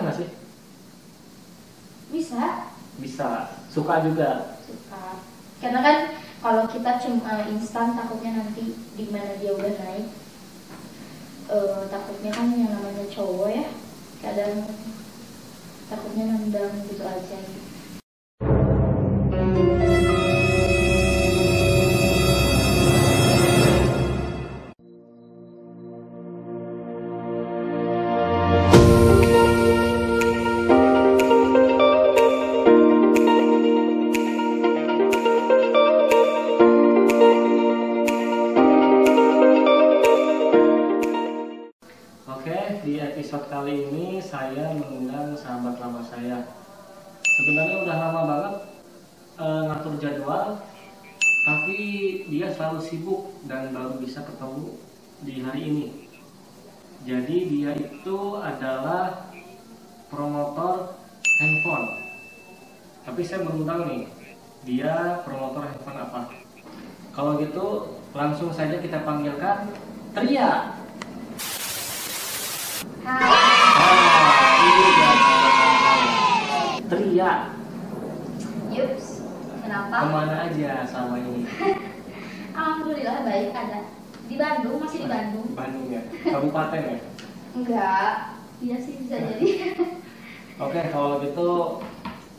nggak sih? Bisa. Bisa. Suka juga? Suka. Karena kan kalau kita cuma instan takutnya nanti di mana dia udah naik, takutnya kan yang namanya cowok ya, kadang takutnya nendang gitu aja gitu. Oke, di episode kali ini saya mengundang sahabat lama saya. Sebenarnya udah lama banget ngatur jadwal, tapi dia selalu sibuk dan baru bisa ketemu di hari ini. Jadi dia itu adalah promotor handphone. Tapi saya belum tahu nih, dia promotor handphone apa. Kalau gitu langsung saja kita panggilkan Tria. Ini dia Tria. Yups, kenapa? Kemana aja sama ini? Alhamdulillah baik, ada di Bandung, masih di Bandung. Bandung ya? Kabupaten ya? Enggak, iya sih bisa jadi. Oke, kalau gitu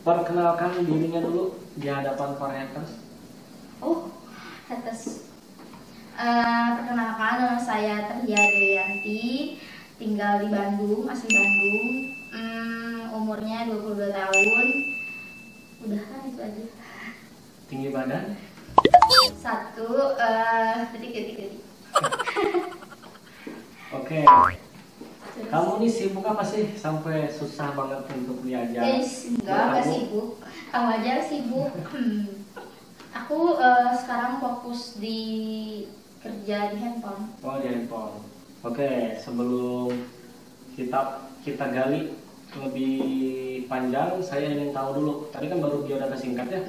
perkenalkan dirinya dulu di hadapan para haters. Oh, haters. Perkenalkan, nama saya Tria Dewianti, tinggal di Bandung, asli Bandung. Umurnya 22 tahun. Udah kan itu aja. Tinggi badan? Satu, detik. Oke. Kamu nih sibuk apa sih sampai susah banget untuk diajak? Enggak sibuk. Kamu aja sibuk. Aku sekarang fokus di kerja di handphone. Oh, di handphone. Oke, sebelum kita gali lebih panjang, saya ingin tahu dulu. Tadi kan baru biodata singkat ya.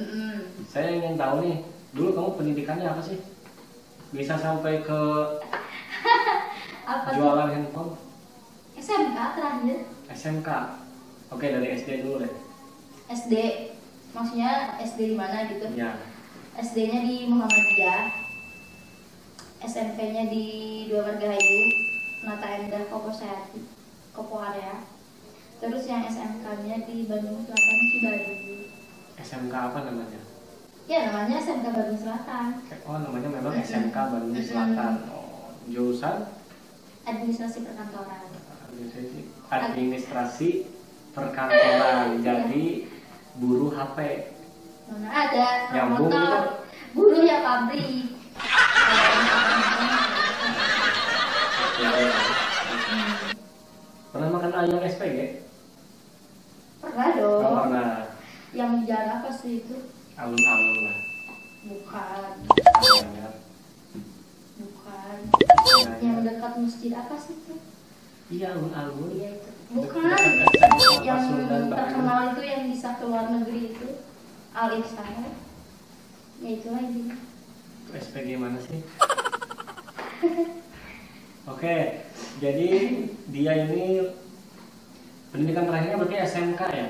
Saya ingin tahu nih, dulu kamu pendidikannya apa sih? Bisa sampai ke Apa jualan handphone? SMK terakhir. SMK. Oke, dari SD dulu deh. SD, maksudnya SD di mana gitu? Ya. SD-nya di Muhammadiyah, SMP-nya di Dua Margahayu, Nata Endah, Kopo Area. Terus yang SMK-nya di Bandung Selatan, Cibaru. SMK apa namanya? Ya namanya SMK Bandung Selatan. Oh, namanya memang SMK Bandung Selatan. Oh, jurusan Administrasi Perkantoran. administrasi perkantoran. Jadi buruh HP. Mana ada Nyambung motor, gitu? buruh ya pabrik. Pernah makan ayam SPG? Pernah dong. Oh, pernah. Yang di jalan apa sih itu? Alun-alun lah. Bukan. Ya. Bukan. Nah, Yang dekat masjid apa sih itu? iya, alun-alun. Iya itu. Bukan. Dekat Yang Pasundan, terkenal itu yang bisa ke luar negeri itu Al Ihsan. Ya itu lagi. SPG mana sih? Oke, jadi dia ini pendidikan terakhirnya berarti SMK ya?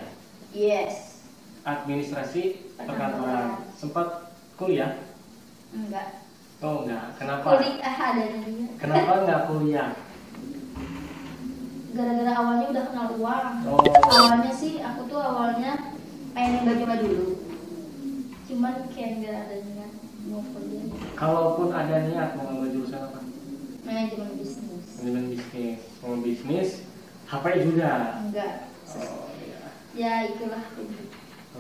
Yes. Administrasi perkantoran. Sempat kuliah? Enggak. Oh enggak, kenapa? Kuliah ada juga. Kenapa enggak kuliah? Gara-gara awalnya udah kenal uang. Oh. Awalnya sih aku tuh awalnya pengen coba dulu. Cuman kayak nggak ada niat mau kuliah. Kalaupun ada niat mau ngambil jurusan apa? Manajemen bisnis. Manajemen bisnis. Mau bisnis, HP juga? Enggak. Oh iya. Ya itulah.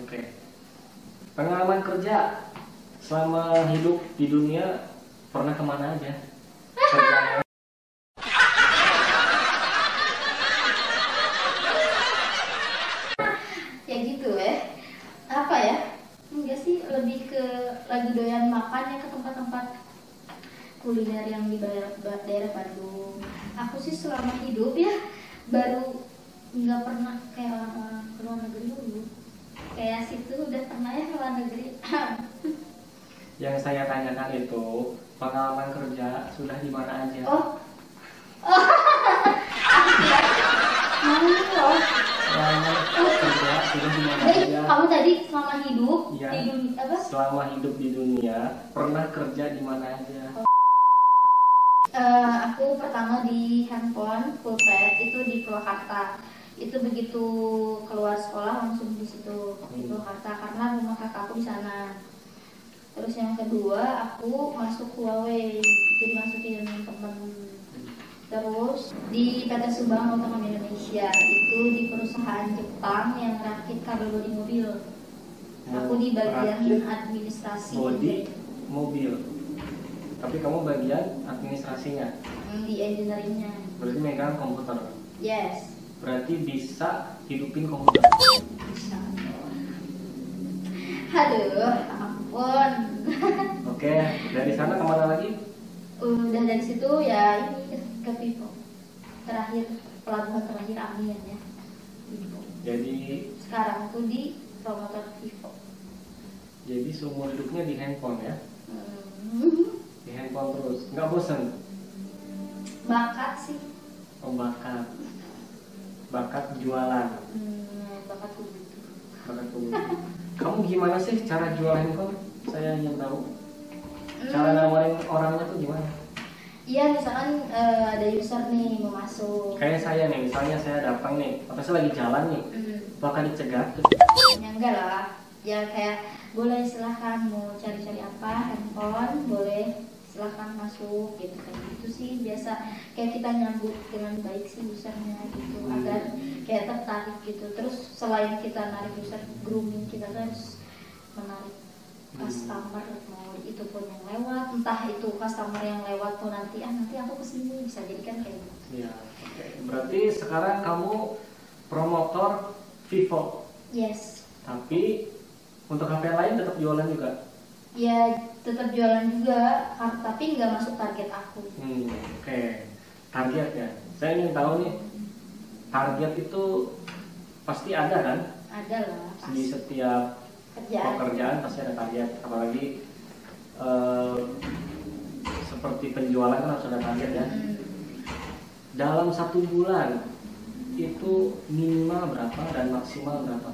Oke. Pengalaman kerja selama hidup di dunia pernah kemana aja? Kerjanya? Ya gitu apa ya, enggak sih, lebih ke lagi doyan makan ya ke tempat-tempat kuliner yang di daerah Bandung. Aku sih selama hidup ya baru nggak pernah kayak orang-orang ke luar negeri dulu. Kayak situ udah pernah ya ke luar negeri. Yang saya tanyakan itu pengalaman kerja sudah di mana aja? Oh, aku kira mau loh. sudah di mana Jadi aja. kamu tadi selama hidup Iya. di dunia apa? Selama hidup di dunia pernah kerja di mana aja? Aku pertama di handphone pulpet itu di Purwakarta. Itu begitu keluar sekolah langsung di situ di Purwakarta karena rumah kakakku di sana. Terus yang kedua aku masuk Huawei, itu dimasukin temen. Terus di PT Subang Otonom Indonesia itu di perusahaan Jepang yang rakit kabel bodi mobil. Aku di bagian Rakit administrasi bodi mobil. Tapi kamu bagian administrasinya. di engineeringnya. Berarti megang komputer. Yes, Berarti bisa hidupin komputer. bisa. Aduh, ampun. Oke, dari sana kemana lagi? Udah dari situ ya ini ke Vivo. Terakhir pelabuhan terakhir Amin ya. Vivo. Jadi Sekarang tuh di promotor Vivo. seumur hidupnya di handphone ya? Di handphone terus, nggak bosan? Bakat sih. Oh, bakat jualan, Bakat begitu. bakat kuliah. Kamu gimana sih cara jual handphone? Saya ingin tahu. Cara nawarin orangnya tuh gimana? Iya, misalkan ada user nih mau masuk. Kayak saya nih, misalnya saya datang nih, atau saya lagi jalan nih, bakal dicegat tuh. Ya enggak lah. Ya kayak boleh silahkan mau cari-cari apa handphone, boleh silahkan masuk gitu kayak gitu sih biasa kayak kita nyambut dengan baik sih usernya gitu agar kayak tertarik gitu. Terus selain kita narik user grooming, kita harus menarik customer mau itu pun yang lewat, entah itu customer yang lewat pun nanti aku kesini bisa jadi kan kayak gitu. Iya, oke. Berarti sekarang kamu promotor Vivo, Yes, tapi untuk HP lain tetap jualan juga. ya tetap jualan juga tapi nggak masuk target aku. Oke. Target ya. Saya ingin tahu nih, target itu pasti ada kan? Ada lah Di pasti. setiap Kerjaan. pekerjaan pasti ada target, apalagi seperti penjualan kan harus ada target ya. Dalam 1 bulan itu minimal berapa dan maksimal berapa?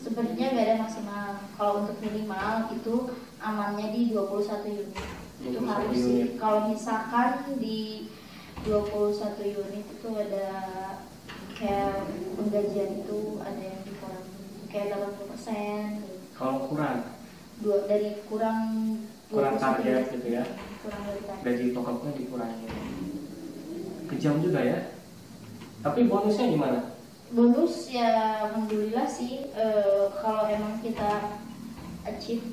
Sebenarnya nggak ada maksimal. Kalau untuk minimal itu amannya di 21 unit. Itu 21 harus unit. sih. Kalau misalkan di 21 unit itu ada kayak penggajian itu ada yang dikurangi kayak 80% gitu. Kalau kurang Dari kurang 21 target unit, gitu ya, kurang dari target. gaji pokoknya dikurangi. Kejam juga ya. Tapi bonusnya gimana? Bonus ya alhamdulillah sih kalau emang kita achieve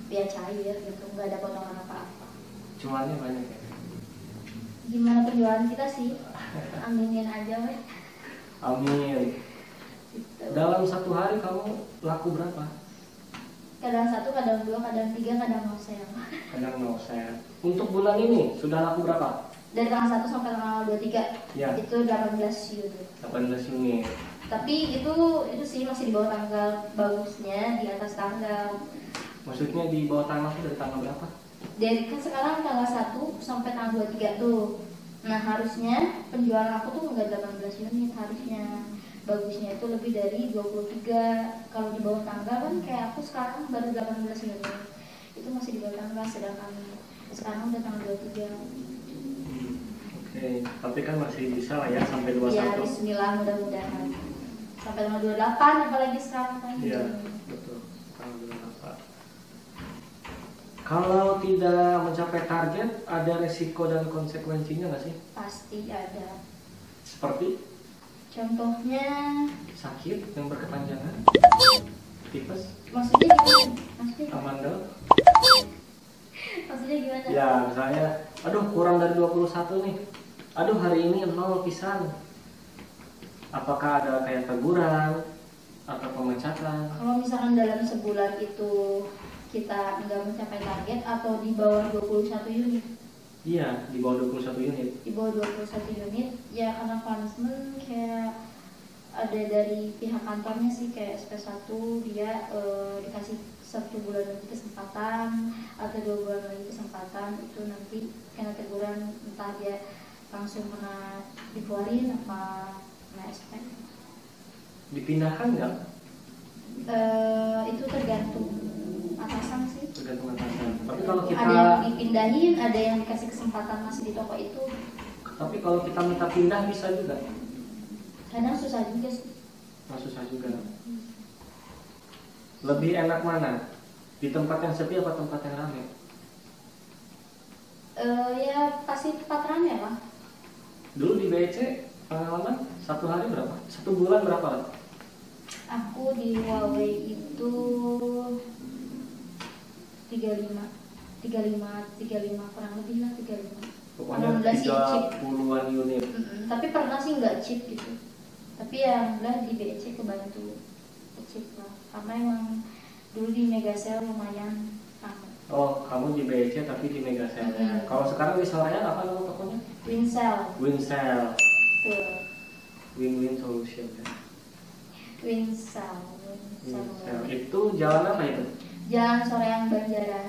ya cair gitu, nggak ada potongan apa-apa. Cuannya banyak ya. Gimana penjualan kita sih? Aminin aja weh. Amin. Gitu. Dalam 1 hari kamu laku berapa? Kadang 1, kadang 2, kadang 3, kadang 0 sale. Kadang mau saya. Untuk bulan ini sudah laku berapa? Dari tanggal 1 sampai tanggal 23 Ya. itu 18 unit. 18 unit. Tapi itu sih masih di bawah tanggal, bagusnya di atas tanggal. Maksudnya di bawah tanggal itu dari tanggal berapa? Dari kan sekarang tanggal 1 sampai tanggal 23 tuh. Nah harusnya penjualan aku tuh nggak 18 unit harusnya. Bagusnya itu lebih dari 23. Kalau di bawah tanggal kan kayak aku sekarang baru 18 unit. Itu masih di bawah tanggal, sedangkan sekarang udah tanggal 23. Oke, tapi kan masih bisa lah ya sampai Ya 21. bismillah mudah-mudahan. Sampai tanggal 28 apalagi sekarang kan. Iya, betul. Tanggal 28. Kalau tidak mencapai target, ada resiko dan konsekuensinya nggak sih? Pasti ada. Seperti Contohnya sakit yang berkepanjangan, tipes, maksudnya gimana? amandel. Maksudnya gimana? Ya, misalnya, aduh kurang dari 21 nih. Aduh hari ini 0 pisan. Apakah ada kayak teguran atau pemecatan? Kalau misalkan dalam sebulan itu kita nggak mencapai target atau di bawah 21 unit, Iya, di bawah 21 unit. di bawah 21 unit ya karena punishment kayak ada dari pihak kantornya sih kayak SP1 dia dikasih 1 bulan lagi kesempatan atau 2 bulan lagi kesempatan, itu nanti kena teguran entah dia langsung kena dikeluarin apa kena SP. Dipindahkan nggak? Itu tergantung atasan sih. Tergantung atasan. Tapi kalau kita Ada yang dipindahin, ada yang dikasih kesempatan masih di toko itu. Tapi kalau kita minta pindah bisa juga. Kadang susah juga sih. Nah, susah juga. Lebih enak mana? Di tempat yang sepi apa tempat yang ramai? Ya pasti tempat rame lah. Dulu di BC pengalaman 1 hari berapa? 1 bulan berapa? Aku di Huawei itu 35 kurang lebih lah 35. Pokoknya 16 sih cheap. 30-an unit. Tapi pernah sih nggak cheap gitu. Tapi ya udah di BC kebantu cheap lah. Karena emang dulu di Megasale lumayan ramai. Oh, kamu di BC tapi di Megasale. Kalau sekarang di Soreang apa nama tokonya? Winsale. Winsale. Tuh. Win-win solution ya. Winsale. Winsale. Itu jalan apa itu? Jalan Soreang Banjaran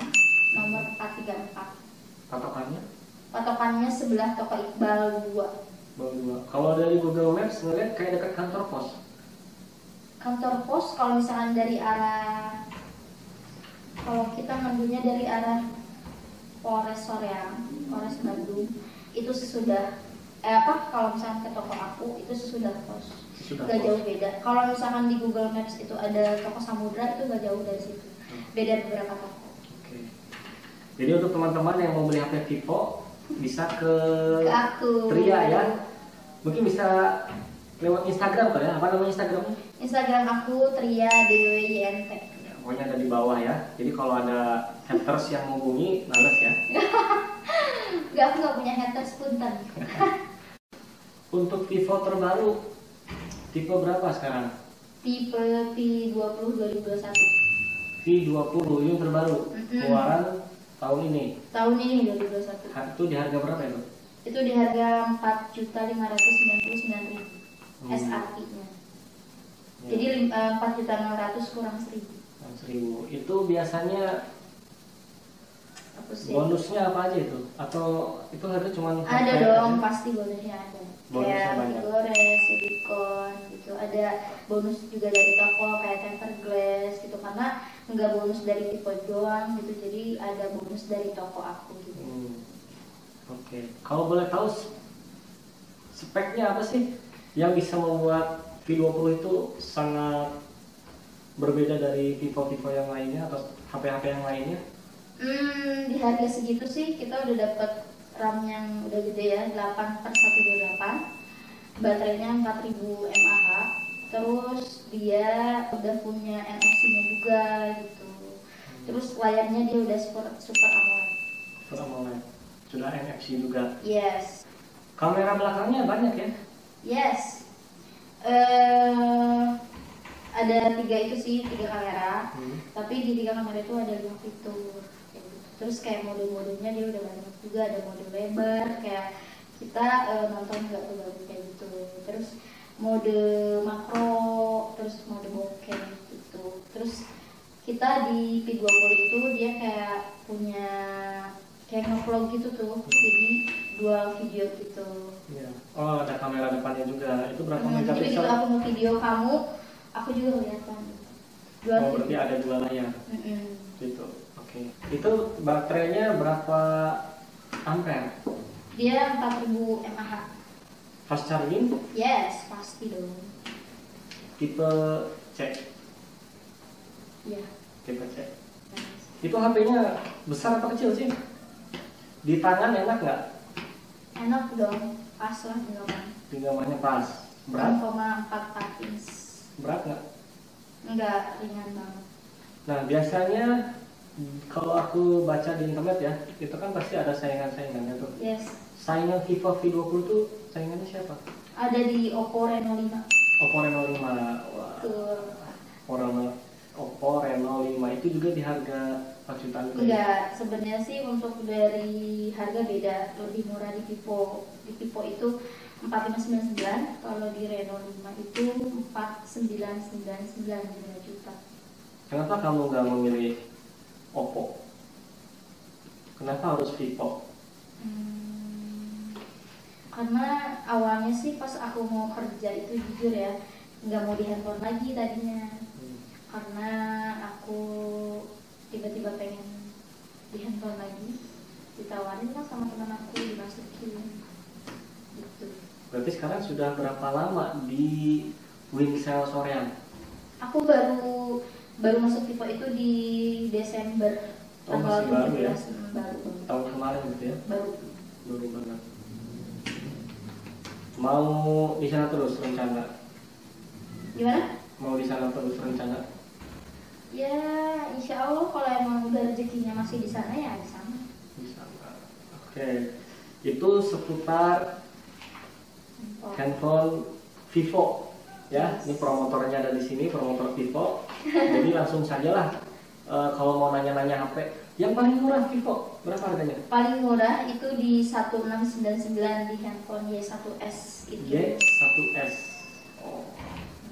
nomor 434. Patokannya? Patokannya sebelah toko Iqbal 2. Bang 2. Kalau dari Google Maps ngeliat kayak dekat kantor pos. Kantor pos kalau misalkan dari arah, kalau kita ngambilnya dari arah Polres Soreang, Polres Bandung, itu sesudah kalau misalkan ke toko aku itu sesudah pos. Gak jauh beda. Kalau misalkan di Google Maps itu ada toko Samudra, itu gak jauh dari situ. Beda beberapa toko. Oke. Jadi untuk teman-teman yang mau beli HP Vivo bisa ke aku. Tria ya. Mungkin bisa lewat Instagram kan ya? Apa namanya Instagramnya? Instagram aku Tria DWYNT. Ya, pokoknya ada di bawah ya. Jadi kalau ada haters yang menghubungi, males ya. Gak, aku gak punya haters punten. Untuk Vivo terbaru, tipe berapa sekarang? Tipe V20 2021. V20 ini terbaru, keluaran tahun ini. Tahun ini 2021. Itu di harga berapa itu? Itu di harga 4.599.000 SRI-nya. Ya. Jadi 4.600.000 kurang 1.000. 1.000. Itu biasanya Apa sih? bonusnya apa aja itu? Atau itu harga cuma Ada dong, pasti bonusnya ada. Bonusnya Kayak banyak. Vigores, Silicon gitu. Ada bonus juga dari toko kayak tempered glass gitu, karena nggak bonus dari tipe doang gitu. Jadi ada bonus dari toko aku gitu. Oke. Kalau boleh tahu speknya apa sih yang bisa membuat V20 itu sangat berbeda dari Vivo-Vivo yang lainnya atau HP-HP yang lainnya? Di harga segitu sih kita udah dapat RAM yang udah gede ya, 8/128, baterainya 4000 mAh, terus dia udah punya NFC-nya juga gitu. Terus layarnya dia udah super AMOLED. Super AMOLED. Sudah NFC juga. Yes. Kamera belakangnya banyak ya? Yes. Ada 3 itu sih, 3 kamera. Tapi di 3 kamera itu ada 5 fitur. Terus kayak mode-modenya dia udah banyak juga, ada mode lebar kayak kita nonton nggak terlalu kayak gitu. Terus mode makro, terus mode bokeh gitu. Terus kita di P20 itu dia kayak punya kayak nge-vlog gitu tuh, jadi dual video gitu. Iya. Oh, ada kamera depannya juga. Itu berapa Jadi megapiksel? kalau aku mau video kamu, aku juga kelihatan. Dual Oh, berarti video. ada 2 layar. Gitu. Oke. Itu baterainya berapa ampere? Dia 4000 mAh. Fast charging? Yes, pasti dong. Tipe C. Iya. Tipe C. Itu HP-nya besar apa kecil sih? Di tangan enak nggak? Enak dong, pas lah genggaman. Genggamannya pas. Berat? 6,44 inch. Berat nggak? Enggak, ringan banget. Nah, biasanya kalau aku baca di internet ya, itu kan pasti ada saingan-saingannya tuh. Yes. Saingan Vivo V20 tuh saingannya siapa? Ada di Oppo Reno 5. Oppo Reno 5. Wah. Tuh. Oppo Reno 5 itu juga di harga 4 jutaan itu. Enggak, sebenarnya sih untuk dari harga beda, lebih murah di Vivo. Di Vivo itu 4599, kalau di Reno 5 itu 4999, 5 juta. Kenapa kamu nggak memilih Oppo? Kenapa harus Vivo? Karena awalnya sih pas aku mau kerja itu jujur ya, nggak mau di handphone lagi tadinya, karena aku tiba-tiba pengen di handphone lagi, ditawarin lah sama teman aku, dimasukin gitu. Berarti sekarang sudah berapa lama di Wingsel Soreang? Aku baru masuk Vivo itu di Desember tanggal masih baru ya? 17, baru Tahun kemarin gitu ya? baru. Banget. Mau di sana terus rencana? Gimana? Mau di sana terus rencana? Ya insya Allah kalau emang udah rezekinya masih di sana ya di sana. Di sana. Oke. Itu seputar handphone Vivo ya. Ini promotornya ada di sini, promotor Vivo. Jadi langsung saja lah. Kalau mau nanya-nanya HP yang paling murah Vivo berapa harganya? Paling murah itu di 1699 di handphone Y1S itu. Y1S. Oh.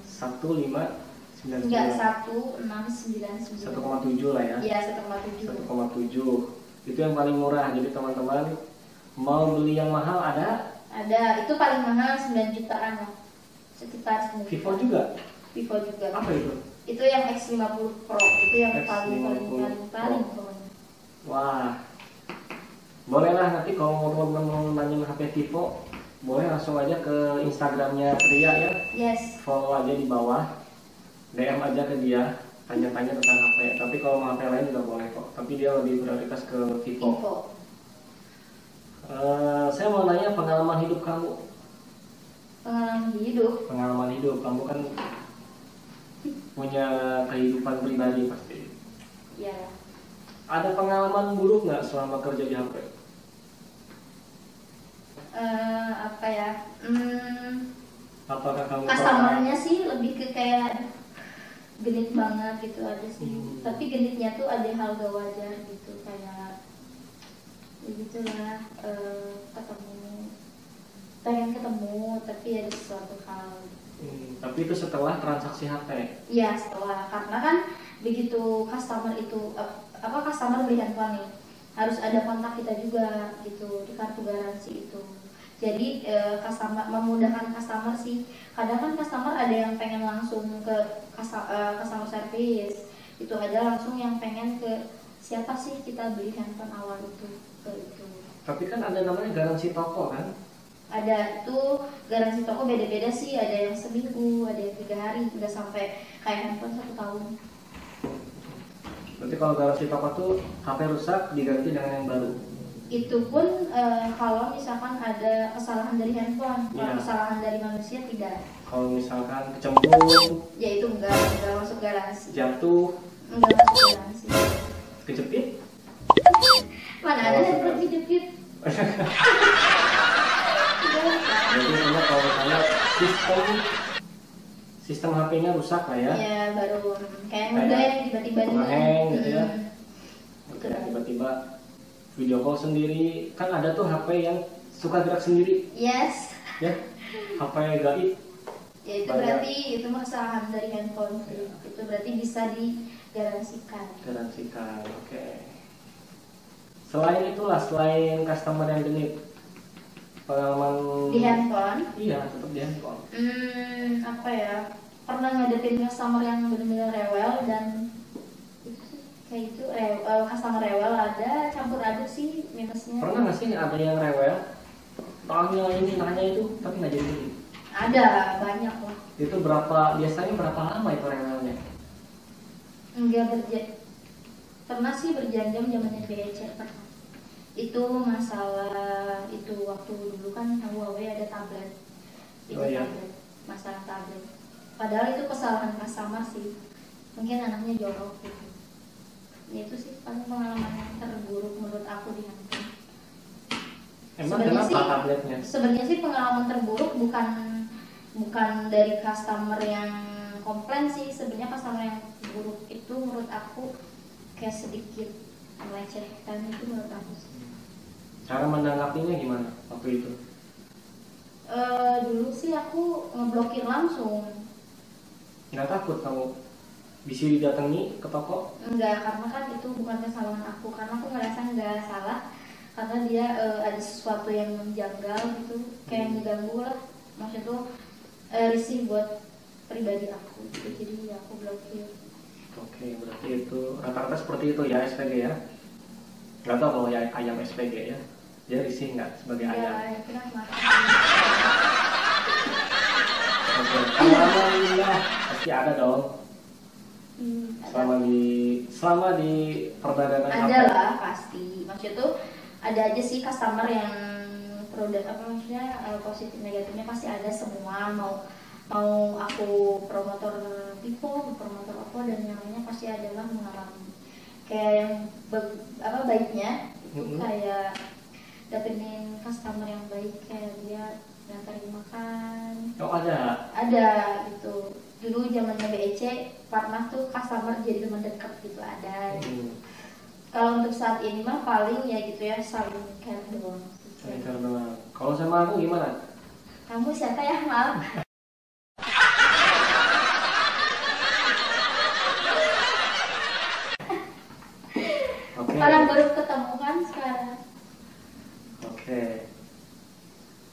1599. Enggak, 1699. 1,7 lah ya. Iya, 1,7. 1,7. Itu yang paling murah. Jadi teman-teman mau beli yang mahal ada? Ada, itu paling mahal 9 jutaan lah. Sekitar 9 Vivo jutaan. juga? Vivo juga. Apa itu? Itu yang X50 Pro, itu yang paling X50 pokoknya. Wah, bolehlah nanti kalau mau teman-teman mau nanyain HP Vivo, boleh langsung aja ke Instagramnya Tria ya. Yes. Follow aja di bawah, DM aja ke dia, tanya-tanya tentang HP. Tapi kalau mau HP lain juga boleh kok. Tapi dia lebih prioritas ke Vivo. Vivo. Saya mau nanya pengalaman hidup kamu. Pengalaman hidup. Kamu kan punya kehidupan pribadi pasti. Ya. Ada pengalaman buruk nggak selama kerja di HP? Apa ya? Apakah kamu Customernya sih lebih ke kayak genit banget gitu ada sih. Tapi genitnya tuh ada hal gak wajar gitu, kayak ya gitulah, pengen ketemu tapi ada sesuatu hal. Tapi itu setelah transaksi HP? Iya setelah, karena kan begitu customer itu customer beli handphone nih, harus ada kontak kita juga gitu di kartu garansi itu. Jadi customer, memudahkan customer sih. Kadang kan customer ada yang pengen langsung ke customer service, itu ada langsung yang pengen ke siapa sih kita beli handphone awal itu, ke itu. Tapi kan ada namanya garansi toko kan? Ada, itu garansi toko beda-beda sih, ada yang seminggu, ada yang 3 hari, udah sampai kayak handphone 1 tahun. Berarti kalau garansi toko tuh HP rusak diganti dengan yang baru? Itu pun kalau misalkan ada kesalahan dari handphone, kalau Iya. kesalahan dari manusia tidak. Kalau misalkan kecemplung, Ya itu enggak masuk garansi. jatuh, Enggak masuk garansi. kejepit? Mana ada handphone dijepit? Jadi sebenarnya kalau misalnya sistem HP-nya rusak lah ya? Ya baru kayak ngedeng tiba-tiba ngeheng gitu ya? Betul. Tiba-tiba video call sendiri, kan ada tuh HP yang suka gerak sendiri, Yes. ya? HP gaib. Ya itu Banyak. berarti itu kesalahan dari handphone sih. Itu berarti bisa digaransikan. Garansikan, oke. Selain itulah, selain customer yang genit, pengalaman Di handphone? Iya, tetap di handphone. Apa ya? Pernah ngadepin customer yang benar-benar rewel, dan itu sih kayak itu customer rewel, ada campur aduk sih minusnya. Pernah nggak sih ada yang rewel, tanya ini nanya itu, tapi nggak jadi? Ada, banyak lah. Itu biasanya berapa lama itu rewelnya? Pernah sih berjam-jam zamannya BCA pernah. Itu masalah itu waktu dulu kan Huawei ada tablet. Itu Oh, iya. tablet, masalah tablet. Padahal itu kesalahan customer sih. Mungkin anaknya jorok gitu. Ya itu sih paling pengalaman yang terburuk menurut aku di handphone. Emang Sebenarnya kenapa sih- tabletnya? Sebenarnya sih pengalaman terburuk bukan dari customer yang komplain sih. Sebenarnya customer yang buruk itu menurut aku kayak sedikit melecehkan, itu menurut aku sih. Cara menanggapinya gimana waktu itu? Dulu sih aku ngeblokir langsung. Nggak takut kamu bisa didatangi ke toko? Enggak, karena kan itu bukan kesalahan aku. Karena aku ngerasa nggak salah, karena dia ada sesuatu yang menjanggal gitu, kayak mengganggu lah. Maksudnya tuh risih buat pribadi aku gitu. Jadi ya aku blokir. Oke, berarti itu rata-rata seperti itu ya SPG ya. Nggak tahu kalau ya ayam SPG ya, dia risih nggak sebagai ayam? Ya kenapa? Oke, pengalaman indah pasti ada dong. Selama di perdagangan ada HP. lah pasti. Maksudnya tuh ada aja sih customer yang produk apa maksudnya positif negatifnya pasti ada semua. Mau aku promotor Vivo, promotor Oppo dan yang lainnya pasti adalah mengalami kayak yang baiknya itu kayak dapetin customer yang baik, kayak dia nganterin makan. Oh ada gitu. Dulu zamannya BEC pernah tuh customer jadi teman dekat gitu, ada gitu. Kalau untuk saat ini mah paling ya gitu ya, saling care doang. Saling care doang. Kalau sama aku gimana? Kamu siapa ya, Mal? Orang baru ketemu kan sekarang. Oke.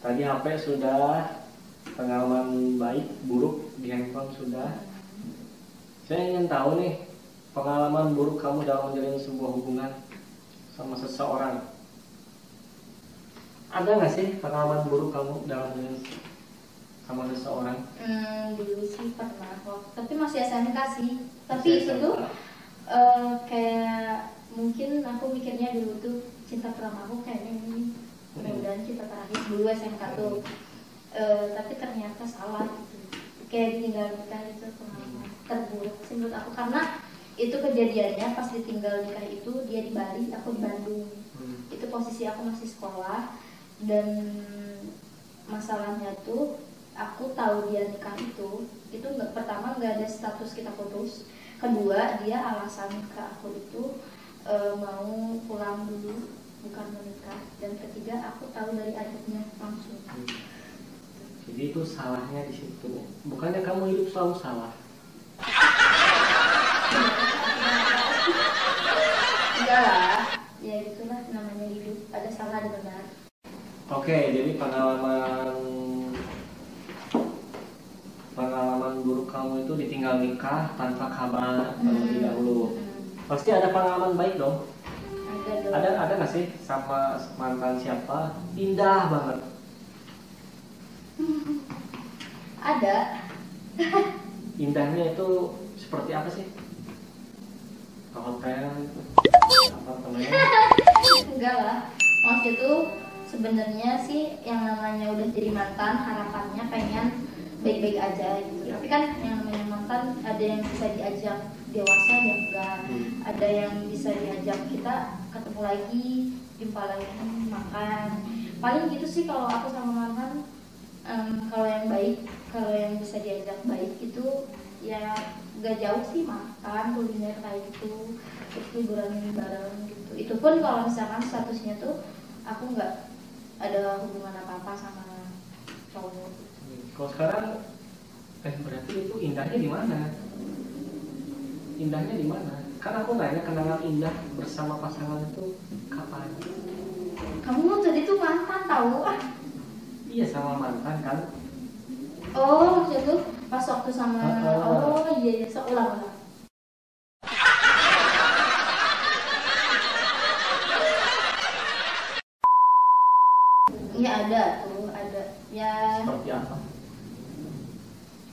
Tadi HP sudah, pengalaman baik, buruk di handphone sudah. Saya ingin tahu nih, pengalaman buruk kamu dalam menjalin sebuah hubungan sama seseorang. Ada nggak sih pengalaman buruk kamu dalam menjalin sama seseorang? Dulu sih pernah, tapi masih SMK sih. Tapi itu tuh kayak mungkin aku mikirnya dulu tuh cinta pertama aku kayaknya ini mudah-mudahan cinta terakhir dulu SMK tuh. Tapi ternyata salah gitu. Kayak ditinggal nikah itu pengalaman terburuk sih menurut aku, karena itu kejadiannya pas ditinggal nikah itu dia di Bali, aku di Bandung. Itu posisi aku masih sekolah dan masalahnya tuh aku tahu dia nikah itu pertama nggak ada status kita putus, kedua dia alasan ke aku itu mau pulang dulu bukan menikah, dan ketiga aku tahu dari adiknya langsung. Jadi itu salahnya di situ. Bukannya kamu hidup selalu salah? Enggak lah, ya gitulah namanya hidup, ada salah ada benar. Oke, jadi pengalaman buruk kamu itu ditinggal nikah tanpa kabar terlebih dahulu. Pasti ada pengalaman baik dong? Ada nggak sih sama mantan siapa? Indah banget. Ada. Indahnya itu seperti apa sih? Ke hotel, apartemen? Enggak lah, maksudnya tuh sebenarnya sih yang namanya udah jadi mantan harapannya pengen baik-baik aja gitu. Tapi kan yang namanya mantan ada yang bisa diajak dewasa dan enggak, ada yang bisa diajak kita ketemu lagi, jumpa lagi, makan. Paling gitu sih kalau aku sama mantan. Kalau yang baik, kalau yang bisa diajak baik itu ya gak jauh sih, makan, kuliner kayak gitu, terus liburan bareng gitu. Itu pun kalau misalkan statusnya tuh aku nggak ada hubungan apa-apa sama cowok. Kalau sekarang, berarti itu indahnya di mana? Indahnya di mana? Kan aku nanya kenangan indah bersama pasangan itu kapan? Kamu tadi tuh mantan tahu ah? Iya, sama mantan kan? Oh maksudnya tuh pas waktu sama oh iya seulang. Iya ada tuh, ada ya. Seperti apa?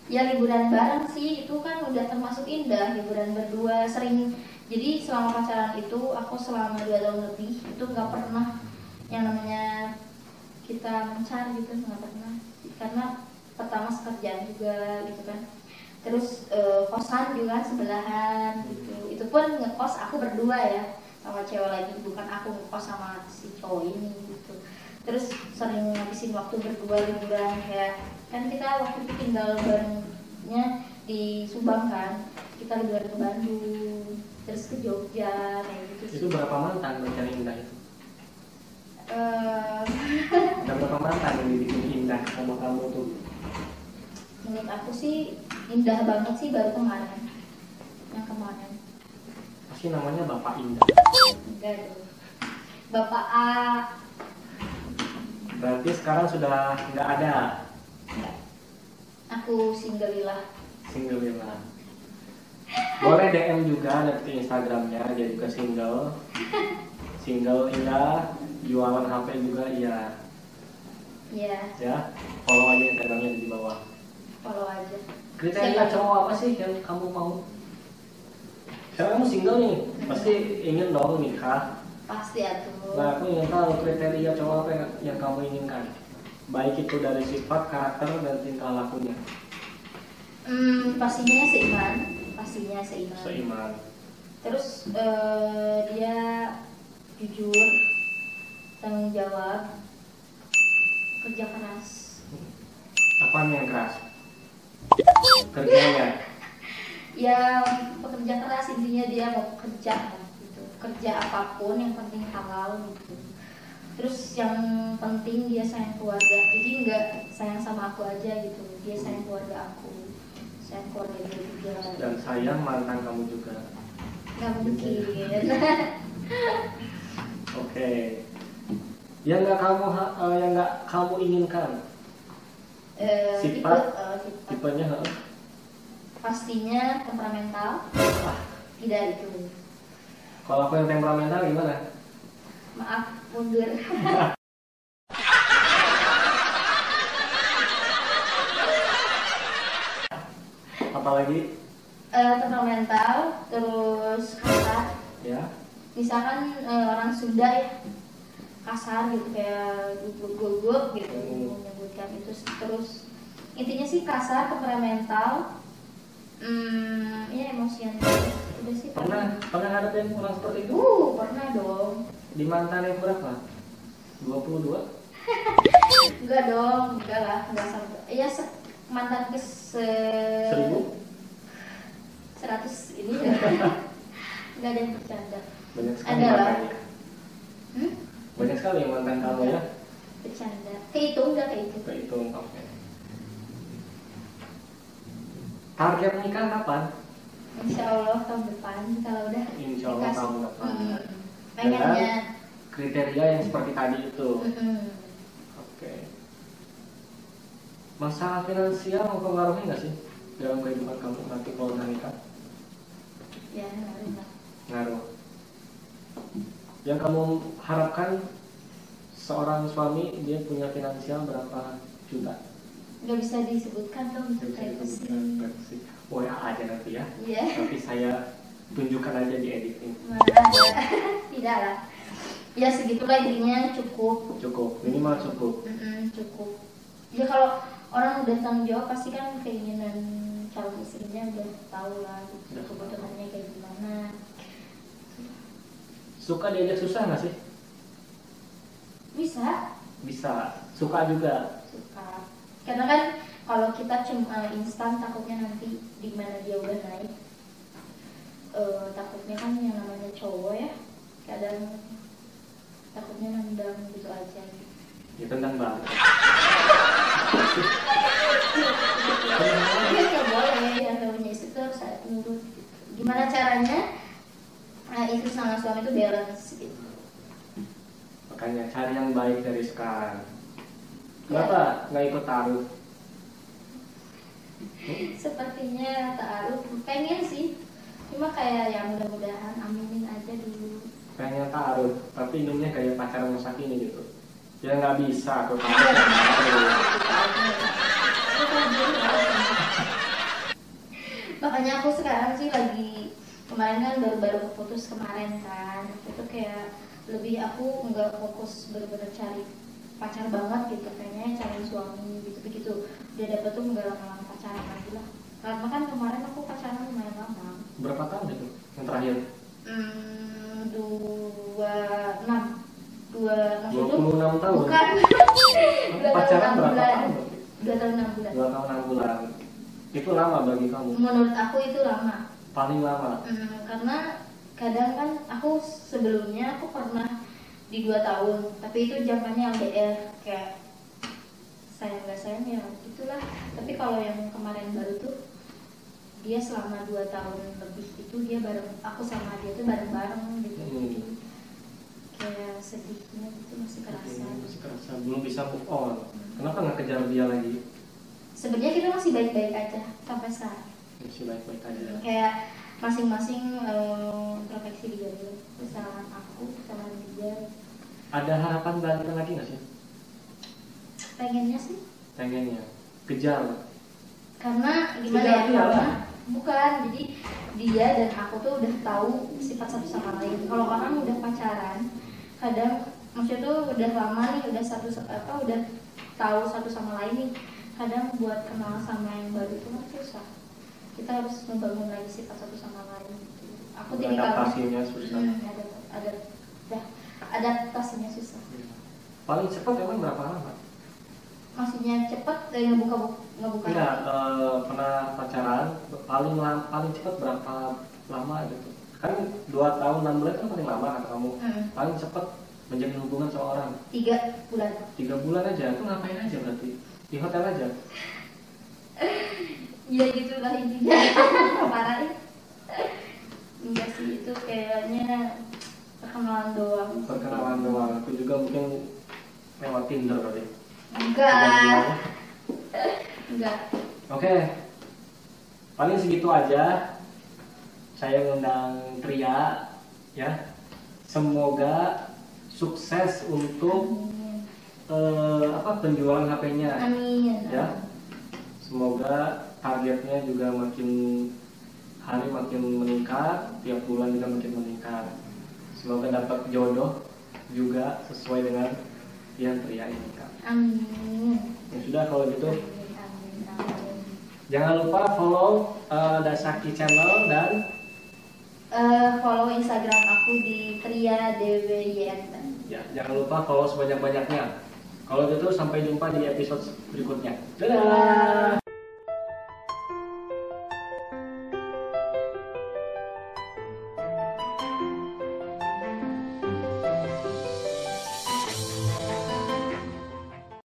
Ya liburan bareng sih, itu kan udah termasuk indah, liburan berdua sering. Jadi selama pacaran itu aku selama 2 tahun lebih itu nggak pernah yang namanya kita mencari gitu, nggak pernah, karena pertama sekerjaan juga gitu kan, terus kosan juga sebelahan gitu. Itu pun ngekos aku berdua ya sama cewek lagi, bukan aku ngekos sama si cowok ini gitu. Terus sering ngabisin waktu berdua liburan, kayak kan kita waktu itu tinggal barengnya di Subang kan, kita liburan ke Bandung, terus ke Jogja kayak gitu. Itu berapa mantan mencari indah itu? Ada berapa mantan yang dibikin indah sama kamu tuh? Menurut aku sih indah banget sih baru kemarin, yang kemarin. Pasti namanya Bapak Indah. Enggak dong, Bapak A. Berarti sekarang sudah nggak ada? Enggak. Aku singgelilah. Single. Boleh DM juga nanti Instagramnya, jadi ke single. Single iya, jualan HP juga iya. Iya. Ya, follow aja Instagramnya di bawah. Follow aja. Kriteria cowok apa sih yang kamu mau? Sekarang kamu single nih, pasti ingin dong nikah. Pasti atuh. Nah, aku ingin tahu kriteria cowok apa yang kamu inginkan. Baik itu dari sifat, karakter, dan tingkah lakunya. Pastinya seiman. Seiman. Terus dia jujur, tanggung jawab, kerja keras. Apaan yang keras? Kerjanya. Ya pekerja keras, intinya dia mau kerja gitu. Kerja apapun yang penting halal gitu. Terus yang penting dia sayang keluarga. Jadi nggak sayang sama aku aja gitu. Dia sayang keluarga aku. Sayang keluarga dia juga. Dan sayang mantan kamu juga. Nggak mungkin. Oke. Yang nggak kamu inginkan. Sifat. Tipenya pastinya temperamental. Tidak itu. Kalau aku yang temperamental gimana? Maaf, mundur. Apalagi? Temperamental, terus kasar. Ya. Misalkan orang Sunda ya, kasar gitu, kayak guguk gitu, menyebutkan itu. Terus intinya sih kasar, temperamental, ya emosian. Udah sih. Pernah ngadepin orang seperti itu? Pernah dong. Di mantan yang berapa? 22? Enggak dong, enggak lah, enggak sampai. Ya mantan ke 1000? 100 ini. Enggak ada yang bercanda. Banyak sekali Ada lah. mantannya. Banyak sekali mantan kamu ya? Bercanda. Kehitung enggak kehitung? Kehitung, oke. Target nikah kapan? Insya Allah tahun depan kalau udah. Insya Allah dikasih. tahun depan. Pengennya. Kriteria yang seperti tadi itu. Oke. Masalah finansial mempengaruhi nggak sih dalam kehidupan kamu nanti kalau udah nikah? Ya, Ngaruh. Yang kamu harapkan seorang suami dia punya finansial berapa juta? Nggak bisa disebutkan dong, itu privacy. WA aja nanti ya. Iya. Tapi saya tunjukkan aja di editing. Tidak lah. Ya segitulah intinya, cukup. Cukup, minimal cukup. Cukup. Ya kalau orang udah tanggung jawab pasti kan keinginan calon istrinya udah tahu lah kebutuhannya kayak gimana. Suka diajak susah nggak sih? Bisa. Suka juga. Suka. Karena kan kalau kita cuma instan takutnya nanti di mana dia udah naik. Takutnya kan yang namanya cowok ya, kadang takutnya nendang gitu aja. Ya tendang banget. Ya nggak boleh, yang namanya istri itu harus nurut. Gimana caranya istri sama suami itu balance gitu. Makanya cari yang baik dari sekarang. Kenapa nggak ikut taruh? Sepertinya taruh, pengen sih. Cuma kayak ya mudah-mudahan aminin aja dulu. Pengen taruh, tapi minumnya kayak pacaran masa kini gitu. Ya nggak bisa aku taruh. Makanya aku sekarang sih lagi, kemarin kan baru putus kemarin kan. Itu kayak lebih aku nggak fokus bener-bener cari pacar banget gitu, kayaknya cari suami gitu-begitu. Dia dapet tuh nggak lama-lama pacaran lagi lah. Karena kan kemarin aku pacaran lumayan lama. Berapa tahun itu yang terakhir? 26 tahun. Bukan. 2 Pacaran tahun 6 berapa bulan. tahun? 2 tahun 6 bulan. 2 tahun 6 bulan. Itu lama bagi kamu? Menurut aku itu lama. Paling lama. Karena kadang kan aku sebelumnya aku pernah di 2 tahun, tapi itu zamannya LDR, kayak sayang gak sayang ya itulah. Tapi kalau yang kemarin baru tuh dia selama 2 tahun lebih itu dia bareng, aku sama dia tuh bareng-bareng gitu. Kayak sedihnya gitu masih kerasa. Belum bisa move on. Kenapa nggak kejar dia lagi? Sebenarnya kita masih baik-baik aja sampai sekarang. masih baik-baik aja. Kayak masing-masing introspeksi diri dulu, kesalahan aku, kesalahan dia. Ada harapan balikan lagi nggak sih? Pengennya sih, Pengennya kejar. karena gimana Kejar ya, dia lah. karena bukan, jadi dia dan aku tuh udah tahu sifat satu sama lain. Kalau orang udah pacaran, kadang maksudnya tuh udah lama nih, udah udah tahu satu sama lain nih, kadang buat kenal sama yang baru itu kan susah. Kita harus membangun lagi sifat satu sama lain. Aku tipikal Adaptasinya susah. adaptasinya susah. Paling cepat emang berapa lama? Maksudnya cepet dari ngebuka Enggak, hati. pernah pacaran paling cepat berapa lama gitu? Kan 2 tahun 6 bulan kan paling lama kata kamu. Paling cepat menjalin hubungan sama orang 3 bulan. 3 bulan aja. Itu ngapain aja berarti? Di hotel aja? Ya gitulah intinya. Parah ya. Enggak sih, itu kayaknya perkenalan doang. Perkenalan doang. Aku juga mungkin lewat Tinder kali. Enggak. Oke. Paling segitu aja. Saya ngundang Tria ya. Semoga sukses untuk penjualan HP-nya. Amin. Ya. Semoga targetnya juga makin hari makin meningkat, tiap bulan juga makin meningkat. Semoga dapat jodoh juga sesuai dengan yang Tria ini, Kak. Amin. Ya sudah kalau gitu. Amin. Jangan lupa follow Dasaki Channel dan Follow Instagram aku di Tria DWYN. ya, jangan lupa follow sebanyak-banyaknya. Kalau gitu sampai jumpa di episode berikutnya. Dadah.